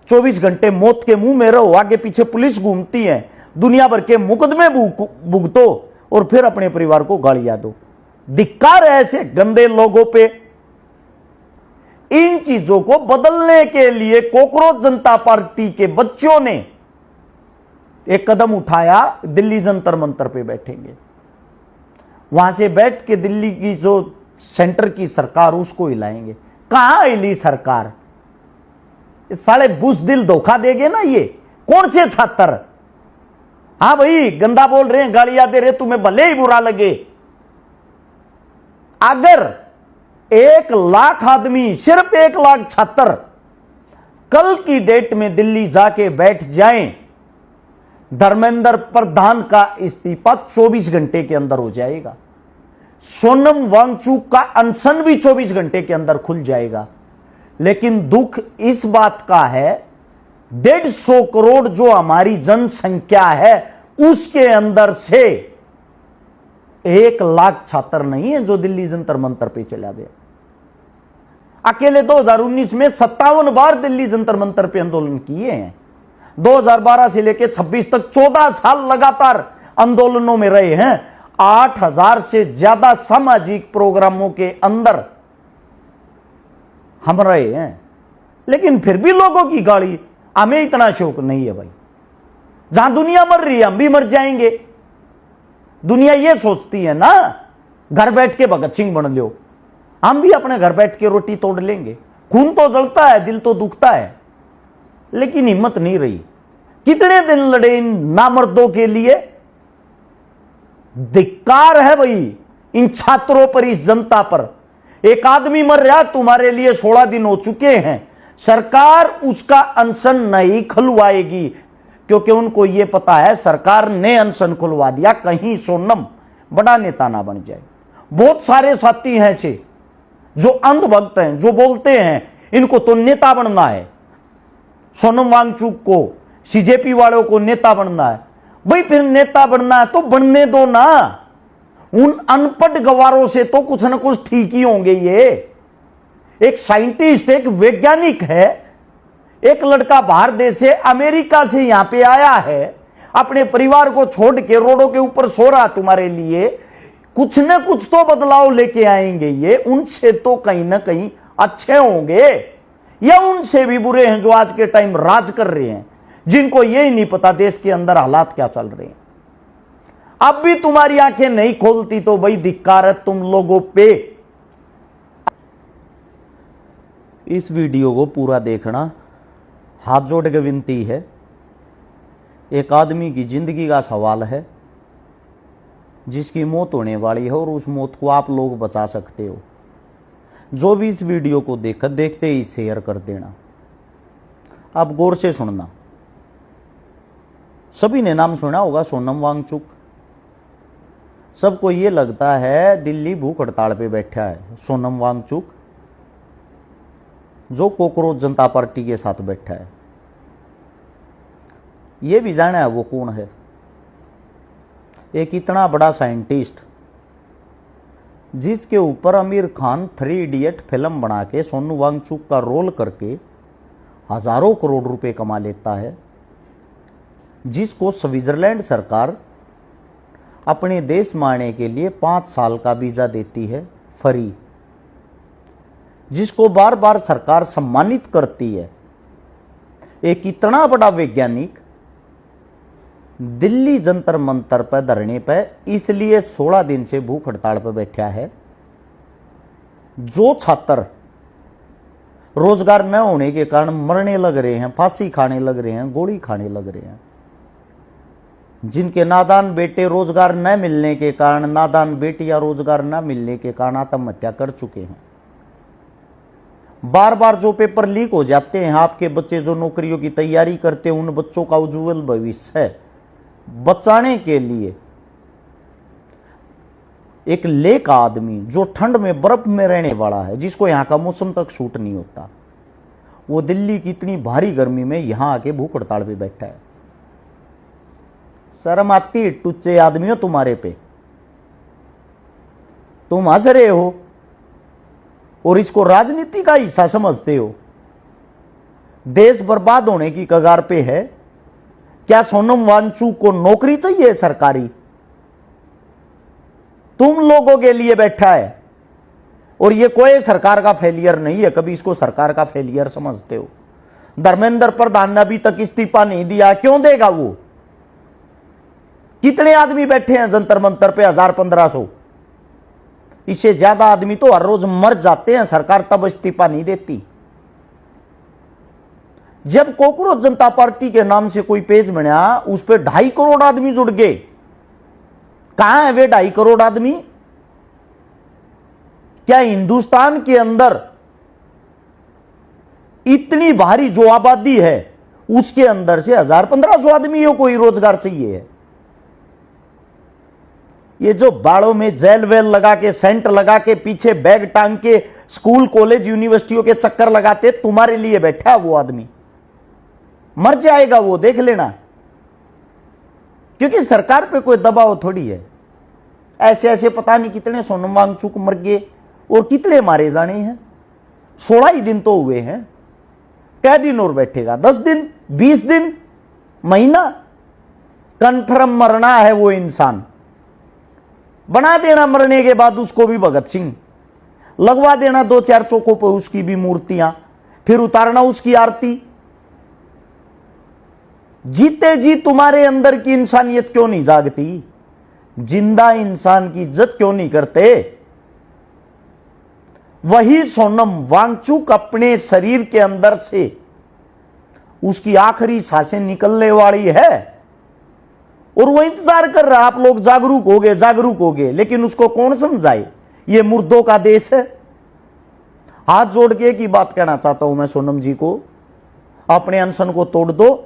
24 घंटे मौत के मुंह में रहो, आगे पीछे पुलिस घूमती है, दुनिया भर के मुकदमे भुगतो और फिर अपने परिवार को गालियां दो। धिक्कार है ऐसे गंदे लोगों पे। इन चीजों को बदलने के लिए कोकरोच जनता पार्टी के बच्चों ने एक कदम उठाया, दिल्ली जंतर मंतर पे बैठेंगे। वहां से बैठ के दिल्ली की जो सेंटर की सरकार उसको हिलाएंगे। कहां हिली सरकार? साले बुज़दिल धोखा देंगे ना। ये कौन से छात्र? हां भाई, गंदा बोल रहे हैं, गालियां दे रहे, तुम्हें भले ही बुरा लगे। अगर 1 लाख आदमी, सिर्फ 1 लाख छात्र कल की डेट में दिल्ली जाके बैठ जाएं, धर्मेंद्र प्रधान का इस्तीफा 24 घंटे के अंदर हो जाएगा। सोनम वांगचुक का अनशन भी 24 घंटे के अंदर खुल जाएगा। लेकिन दुख इस बात का है, 150 करोड़ जो हमारी जनसंख्या है उसके अंदर से 1 लाख छात्र नहीं है जो दिल्ली जंतर मंतर पे चला गया। अकेले 2019 में 57 बार दिल्ली जंतर मंतर पे आंदोलन किए हैं। 2012 से लेकर 26 तक 14 साल लगातार आंदोलनों में रहे हैं। 8000 से ज्यादा सामाजिक प्रोग्रामों के अंदर हम रहे हैं। लेकिन फिर भी लोगों की गाली, हमें इतना शौक नहीं है भाई। जहां दुनिया मर रही है हम भी मर जाएंगे। दुनिया ये सोचती है ना, घर बैठ के भगत सिंह बन लो, हम भी अपने घर बैठ के रोटी तोड़ लेंगे। खून तो जलता है, दिल तो दुखता है, लेकिन हिम्मत नहीं रही। कितने दिन लड़े इन नामर्दों के लिए। धिक्कार है भाई इन छात्रों पर, इस जनता पर। एक आदमी मर रहा, तुम्हारे लिए 16 दिन हो चुके हैं, सरकार उसका अनशन नहीं खुलवाएगी, क्योंकि उनको यह पता है सरकार ने अनशन खुलवा दिया, कहीं सोनम बड़ा नेता ना बन जाए। बहुत सारे साथी हैं ऐसे जो अंधभक्त हैं, जो बोलते हैं इनको तो नेता बनना है, सोनम वांगचुक को, सीजेपी वालों को नेता बनना है। भाई फिर नेता बनना है तो बनने दो ना। उन अनपढ़ गवारों से तो कुछ ना कुछ ठीक ही होंगे। ये एक साइंटिस्ट, एक वैज्ञानिक है, एक लड़का बाहर देश से, अमेरिका से यहां पे आया है, अपने परिवार को छोड़ के रोडों के ऊपर सो रहा तुम्हारे लिए। कुछ ना कुछ तो बदलाव लेके आएंगे ये। उनसे तो कहीं ना कहीं अच्छे होंगे, या उनसे भी बुरे हैं जो आज के टाइम राज कर रहे हैं, जिनको यही नहीं पता देश के अंदर हालात क्या चल रहे हैं। अब भी तुम्हारी आंखें नहीं खोलती तो भाई धिक्कार है तुम लोगों पे। इस वीडियो को पूरा देखना, हाथ जोड़ के विनती है। एक आदमी की जिंदगी का सवाल है जिसकी मौत होने वाली है, और उस मौत को आप लोग बचा सकते हो। जो भी इस वीडियो को देखते ही शेयर कर देना। अब गौर से सुनना। सभी ने नाम सुना होगा सोनम वांगचुक। सबको ये लगता है दिल्ली भूख हड़ताल पे बैठा है सोनम वांगचुक, जो कोकरोच जनता पार्टी के साथ बैठा है। ये भी जाना है वो कौन है। एक इतना बड़ा साइंटिस्ट जिसके ऊपर आमिर खान 3 इडियट फिल्म बना के सोनू वांगचुक का रोल करके हजारों करोड़ रुपए कमा लेता है, जिसको स्विट्जरलैंड सरकार अपने देश में आने के लिए 5 साल का वीजा देती है फ्री, जिसको बार बार सरकार सम्मानित करती है। एक इतना बड़ा वैज्ञानिक दिल्ली जंतर मंतर पर धरने पर इसलिए 16 दिन से भूख हड़ताल पर बैठा है। जो छात्र रोजगार न होने के कारण मरने लग रहे हैं, फांसी खाने लग रहे हैं, गोली खाने लग रहे हैं, जिनके नादान बेटे रोजगार न मिलने के कारण, नादान बेटियां रोजगार न मिलने के कारण आत्महत्या कर चुके हैं। बार बार जो पेपर लीक हो जाते हैं, आपके बच्चे जो नौकरियों की तैयारी करते हैं, उन बच्चों का उज्जवल भविष्य बचाने के लिए एक लेक आदमी जो ठंड में बर्फ में रहने वाला है, जिसको यहां का मौसम तक सूट नहीं होता, वो दिल्ली की इतनी भारी गर्मी में यहां आके भूख हड़ताल पे बैठा है। शर्म आती है टुच्चे आदमियों तुम्हारे पे? तुम हंस रहे हो और इसको राजनीति का हिस्सा समझते हो। देश बर्बाद होने की कगार पे है। क्या सोनम वांगचुक को नौकरी चाहिए सरकारी? तुम लोगों के लिए बैठा है और ये कोई सरकार का फेलियर नहीं है, कभी इसको सरकार का फेलियर समझते हो। धर्मेंद्र प्रधान ने अभी तक इस्तीफा नहीं दिया, क्यों देगा वो? कितने आदमी बैठे हैं जंतर मंतर पे? 1000-1500। इससे ज्यादा आदमी तो हर रोज मर जाते हैं, सरकार तब इस्तीफा नहीं देती। जब कॉकरोच जनता पार्टी के नाम से कोई पेज बना, उस पर 2.5 करोड़ आदमी जुड़ गए। कहां है वे 2.5 करोड़ आदमी? क्या हिंदुस्तान के अंदर इतनी भारी जो आबादी है उसके अंदर से 1000-1500 आदमियों को ही रोजगार चाहिए है? ये जो बाड़ों में जेल वेल लगा के, सेंट लगा के, पीछे बैग टांग के स्कूल कॉलेज यूनिवर्सिटियों के चक्कर लगाते, तुम्हारे लिए बैठा वो आदमी। मर जाएगा वो, देख लेना। क्योंकि सरकार पे कोई दबाव थोड़ी है। ऐसे ऐसे पता नहीं कितने सोनम वांगचुक मर गए और कितने मारे जाने हैं। 16 ही दिन तो हुए हैं। कै दिन और बैठेगा? 10 दिन, 20 दिन, महीना? कन्फर्म मरना है वो इंसान। बना देना मरने के बाद उसको भी भगत सिंह, लगवा देना 2-4 चौकों पर उसकी भी मूर्तियां, फिर उतारना उसकी आरती। जीते जी तुम्हारे अंदर की इंसानियत क्यों नहीं जागती? जिंदा इंसान की इज्जत क्यों नहीं करते? वही सोनम वांगचुक अपने शरीर के अंदर से उसकी आखिरी सांसें निकलने वाली है और वो इंतजार कर रहा, आप लोग जागरूक हो गए, लेकिन उसको कौन समझाए? ये मुर्दों का देश है। हाथ जोड़ के एक ही बात कहना चाहता हूं मैं सोनम जी को, अपने अनशन को तोड़ दो।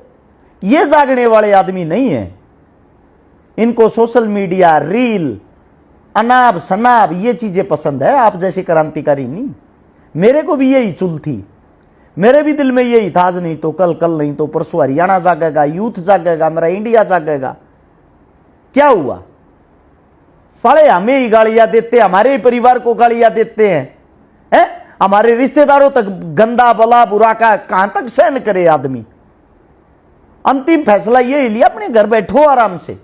ये जागने वाले आदमी नहीं है। इनको सोशल मीडिया, रील, अनाब शनाब ये चीजें पसंद है, आप जैसे क्रांतिकारी नहीं। मेरे को भी यही चुल थी, मेरे भी दिल में यही था, आज नहीं तो कल, कल नहीं तो परसों हरियाणा जागेगा, यूथ जागेगा, मेरा इंडिया जागेगा। क्या हुआ? साले हमें ही गालियां देते, हमारे परिवार को गालियां देते हैं, हमारे रिश्तेदारों तक गंदा भला बुरा का कहां तक सहन करे आदमी? अंतिम फैसला ये लिया, अपने घर बैठो आराम से।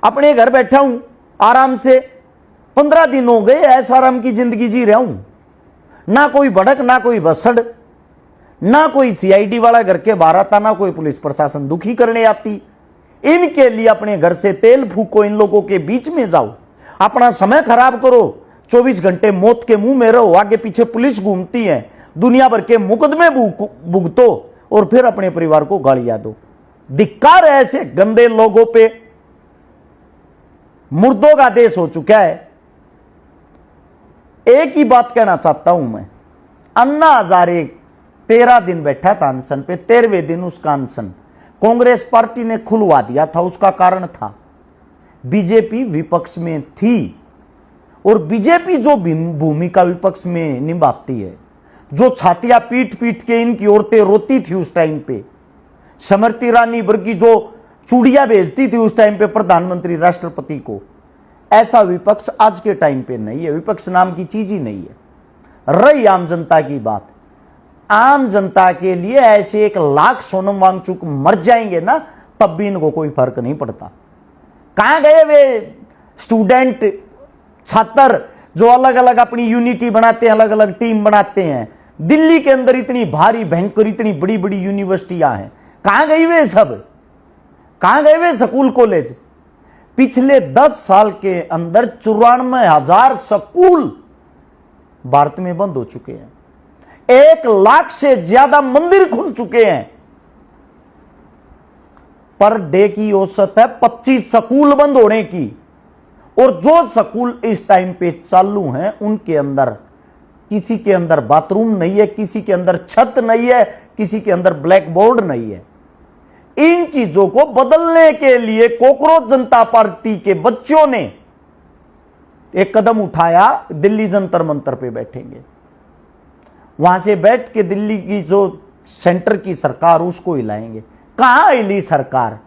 अपने घर बैठा हूं आराम से, 15 दिन हो गए, ऐसा आराम की जिंदगी जी रहा हूं। ना कोई भड़क, ना कोई भसड़, ना कोई सीआईडी वाला घर के बाहर आता, ना कोई पुलिस प्रशासन दुखी करने आती। इनके लिए अपने घर से तेल फूको, इन लोगों के बीच में जाओ, अपना समय खराब करो, 24 घंटे मौत के मुंह में रहो, आगे पीछे पुलिस घूमती है, दुनिया भर के मुकदमे भुगतो और फिर अपने परिवार को गालियां दो। धिक्कार है ऐसे गंदे लोगों पे। मुर्दों का देश हो चुका है। एक ही बात कहना चाहता हूं मैं, अन्ना हजारे 13 दिन बैठा था अनशन पे, 13वें दिन उसका अनशन कांग्रेस पार्टी ने खुलवा दिया था। उसका कारण था बीजेपी विपक्ष में थी और बीजेपी जो भूमिका विपक्ष में निभाती है, जो छातियां पीट पीट के इनकी औरतें रोती थी उस टाइम पे, स्मृति ईरानी वर्गी जो चूड़ियां भेजती थी उस टाइम पे प्रधानमंत्री राष्ट्रपति को, ऐसा विपक्ष आज के टाइम पे नहीं है। विपक्ष नाम की चीज ही नहीं है। रही आम जनता की बात, आम जनता के लिए ऐसे 1 लाख सोनम वांगचुक मर जाएंगे ना, तब भी इनको कोई फर्क नहीं पड़ता। कहां गए वे स्टूडेंट, छात्र जो अलग अलग अपनी यूनिटी बनाते हैं, अलग अलग टीम बनाते हैं? दिल्ली के अंदर इतनी भारी भयंकर, इतनी बड़ी बड़ी यूनिवर्सिटियां हैं, कहां गई वे सब? कहां गए वे स्कूल कॉलेज? पिछले 10 साल के अंदर 94,000 स्कूल भारत में बंद हो चुके हैं। 1 लाख से ज्यादा मंदिर खुल चुके हैं। पर डे की औसत है 25 स्कूल बंद होने की। और जो स्कूल इस टाइम पे चालू हैं उनके अंदर किसी के अंदर बाथरूम नहीं है, किसी के अंदर छत नहीं है, किसी के अंदर ब्लैक बोर्ड नहीं है। इन चीजों को बदलने के लिए कॉकरोच जनता पार्टी के बच्चों ने एक कदम उठाया। दिल्ली जंतर मंतर पे बैठेंगे, वहां से बैठ के दिल्ली की जो सेंटर की सरकार उसको हिलाएंगे। कहां हिली सरकार?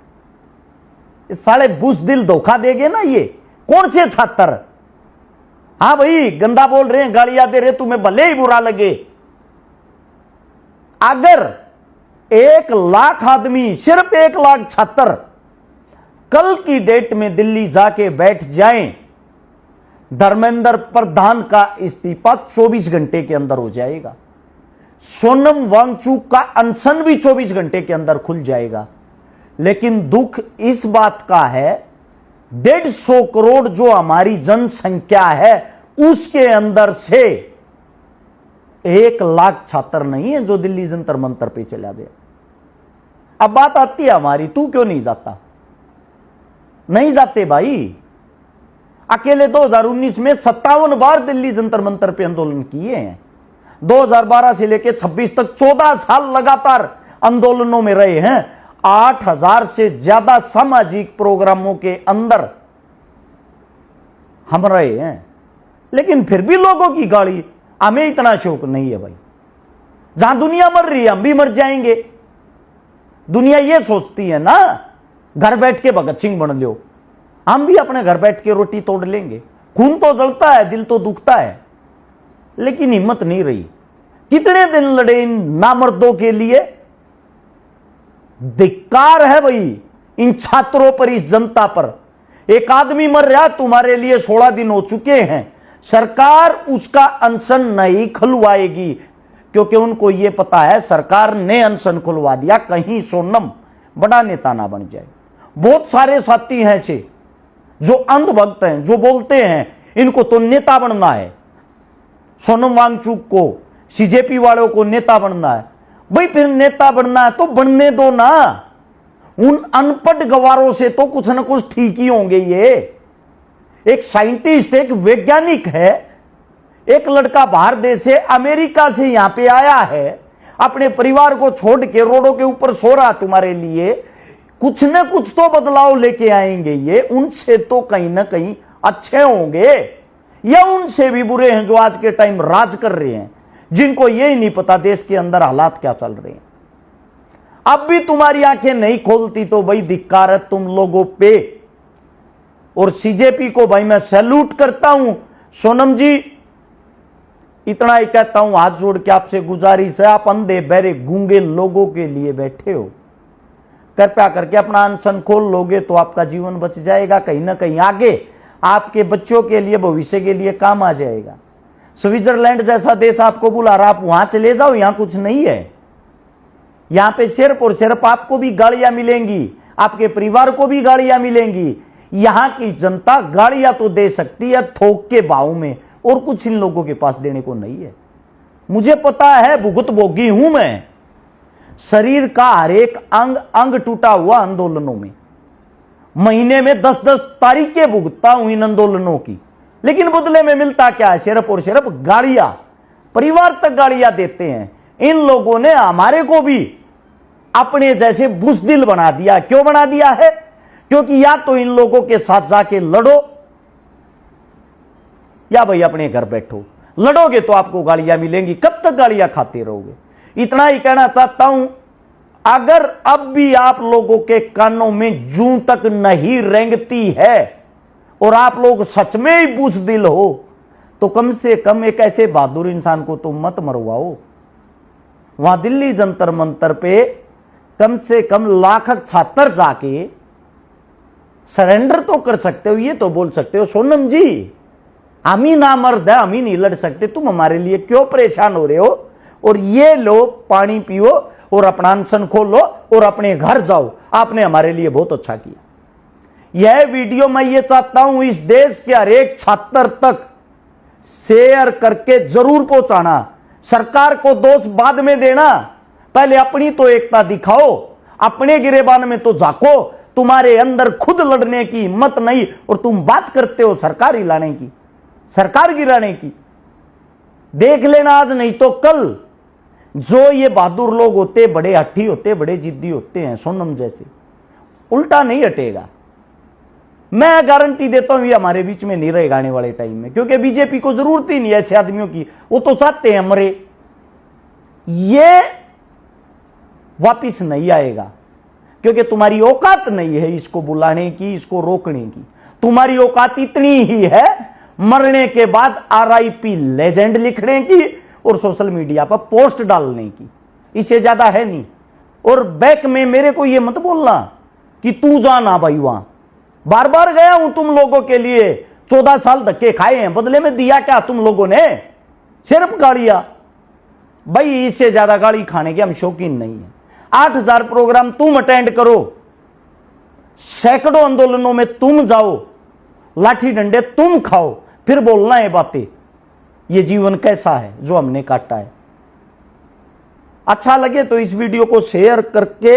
साले बुज़दिल धोखा देंगे ना ये। कौन से छात्र? हां भाई, गंदा बोल रहे हैं, गालियां दे रहे, तुम्हें भले ही बुरा लगे। अगर 1 लाख आदमी, सिर्फ 1,76,000 कल की डेट में दिल्ली जाके बैठ जाएं, धर्मेंद्र प्रधान का इस्तीफा 24 घंटे के अंदर हो जाएगा। सोनम वांगचुक का अनशन भी 24 घंटे के अंदर खुल जाएगा। लेकिन दुख इस बात का है, 150 करोड़ जो हमारी जनसंख्या है उसके अंदर से 1 लाख छात्र नहीं है जो दिल्ली जंतर मंतर पे चला गया। अब बात आती है हमारी, तू क्यों नहीं जाता? नहीं जाते भाई। अकेले 2019 में 57 बार दिल्ली जंतर मंतर पे आंदोलन किए हैं। 2012 से लेकर 26 तक 14 साल लगातार आंदोलनों में रहे हैं। 8,000 से ज्यादा सामाजिक प्रोग्रामों के अंदर हम रहे हैं। लेकिन फिर भी लोगों की गाड़ी, हमें इतना शौक नहीं है भाई। जहां दुनिया मर रही है हम भी मर जाएंगे। दुनिया ये सोचती है ना, घर बैठ के भगत सिंह बन लो, हम भी अपने घर बैठ के रोटी तोड़ लेंगे। खून तो जलता है, दिल तो दुखता है, लेकिन हिम्मत नहीं रही। कितने दिन लड़े इन नामर्दों के लिए। धिक्कार है भाई इन छात्रों पर, इस जनता पर। एक आदमी मर रहा, तुम्हारे लिए 16 दिन हो चुके हैं, सरकार उसका अनशन नहीं खुलवाएगी, क्योंकि उनको यह पता है सरकार ने अनशन खुलवा दिया कहीं सोनम बड़ा नेता ना बन जाए। बहुत सारे साथी हैं ऐसे जो अंधभक्त हैं, जो बोलते हैं इनको तो नेता बनना है, सोनम वांगचुक को, सीजेपी वालों को नेता बनना है। भाई फिर नेता बनना है तो बनने दो ना। उन अनपढ़ गवारों से तो कुछ ना कुछ ठीक ही होंगे। ये एक साइंटिस्ट, एक वैज्ञानिक है, एक लड़का बाहर देश से, अमेरिका से यहां पे आया है, अपने परिवार को छोड़ के रोडों के ऊपर सो रहा तुम्हारे लिए। कुछ ना कुछ तो बदलाव लेके आएंगे ये। उनसे तो कहीं ना कहीं अच्छे होंगे, या उनसे भी बुरे हैं जो आज के टाइम राज कर रहे हैं, जिनको ये ही नहीं पता देश के अंदर हालात क्या चल रहे हैं। अब भी तुम्हारी आंखें नहीं खोलती तो भाई धिक्कार है तुम लोगों पे। और सीजेपी को भाई मैं सैल्यूट करता हूं। सोनम जी, इतना ही कहता हूं, हाथ जोड़ के आपसे गुजारिश है, आप अंधे बहरे गूंगे लोगों के लिए बैठे हो, कृपया करके अपना अनशन खोल लोगे तो आपका जीवन बच जाएगा। कहीं ना कहीं आगे आपके बच्चों के लिए, भविष्य के लिए काम आ जाएगा। स्विट्जरलैंड जैसा देश आपको बुला रहा, आप वहां चले जाओ, यहां कुछ नहीं है। यहां पे सिर्फ और सिर्फ आपको भी गाड़ियां मिलेंगी, आपके परिवार को भी गाड़ियां मिलेंगी। यहां की जनता गाड़ियां तो दे सकती है थोक के भाव में, और कुछ इन लोगों के पास देने को नहीं है। मुझे पता है, भुगत भोगी हूं मैं। शरीर का हर एक अंग अंग टूटा हुआ आंदोलनों में। महीने में 10-10 तारीखें भुगतता हूं इन आंदोलनों की, लेकिन बदले में मिलता क्या है? सिर्फ और सिर्फ गाड़ियां। परिवार तक गाड़ियां देते हैं। इन लोगों ने हमारे को भी अपने जैसे बुज़दिल बना दिया। क्यों बना दिया है? क्योंकि या तो इन लोगों के साथ जाके लड़ो, या भाई अपने घर बैठो। लड़ोगे तो आपको गालियां मिलेंगी, कब तक गालियां खाते रहोगे? इतना ही कहना चाहता हूं, अगर अब भी आप लोगों के कानों में जूं तक नहीं रेंगती है और आप लोग सच में ही बुज़दिल हो, तो कम से कम एक ऐसे बहादुर इंसान को तो मत मरवाओ। वहां दिल्ली जंतर मंतर पे कम से कम लाख छात्र जाके सरेंडर तो कर सकते हो। ये तो बोल सकते हो, सोनम जी हम ही ना मर्द है, हम ही नहीं लड़ सकते, तुम हमारे लिए क्यों परेशान हो रहे हो? और ये लो, पानी पियो और अपना अनशन खोलो और अपने घर जाओ। आपने हमारे लिए बहुत अच्छा किया। यह वीडियो मैं ये चाहता हूं इस देश के हर एक छात्र तक शेयर करके जरूर पहुंचाना। सरकार को दोष बाद में देना, पहले अपनी तो एकता दिखाओ, अपने गिरेबान में तो झांको। तुम्हारे अंदर खुद लड़ने की हिम्मत नहीं और तुम बात करते हो सरकार हिलाने की, सरकार गिराने की। देख लेना आज नहीं तो कल, जो ये बहादुर लोग होते, बड़े हठी होते, बड़े जिद्दी होते हैं, सोनम जैसे, उल्टा नहीं हटेगा। मैं गारंटी देता हूं ये हमारे बीच में नहीं रहेगा आने वाले टाइम में, क्योंकि बीजेपी को जरूरत ही नहीं है ऐसे आदमियों की। वो तो चाहते हैं मरे। ये वापिस नहीं आएगा, क्योंकि तुम्हारी औकात नहीं है इसको बुलाने की, इसको रोकने की। तुम्हारी औकात इतनी ही है मरने के बाद RIP लेजेंड लिखने की और सोशल मीडिया पर पोस्ट डालने की, इससे ज्यादा है नहीं। और बैक में मेरे को ये मत बोलना कि तू जा ना भाई वहां। बार बार गया हूं तुम लोगों के लिए, 14 साल धक्के खाए हैं, बदले में दिया क्या तुम लोगों ने? सिर्फ गालियां। भाई इससे ज्यादा गाली खाने के हम शौकीन नहीं है। 8000 प्रोग्राम तुम अटेंड करो, सैकड़ों आंदोलनों में तुम जाओ, लाठी डंडे तुम खाओ, फिर बोलना है बातें। ये जीवन कैसा है जो हमने काटा है। अच्छा लगे तो इस वीडियो को शेयर करके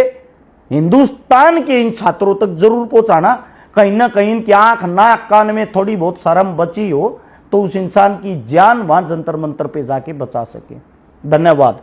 हिंदुस्तान के इन छात्रों तक जरूर पहुंचाना। कहीं ना कहीं इनकी आंख नाक कान में थोड़ी बहुत शर्म बची हो तो उस इंसान की जान वहां जंतर मंतर पे जाके बचा सके। धन्यवाद।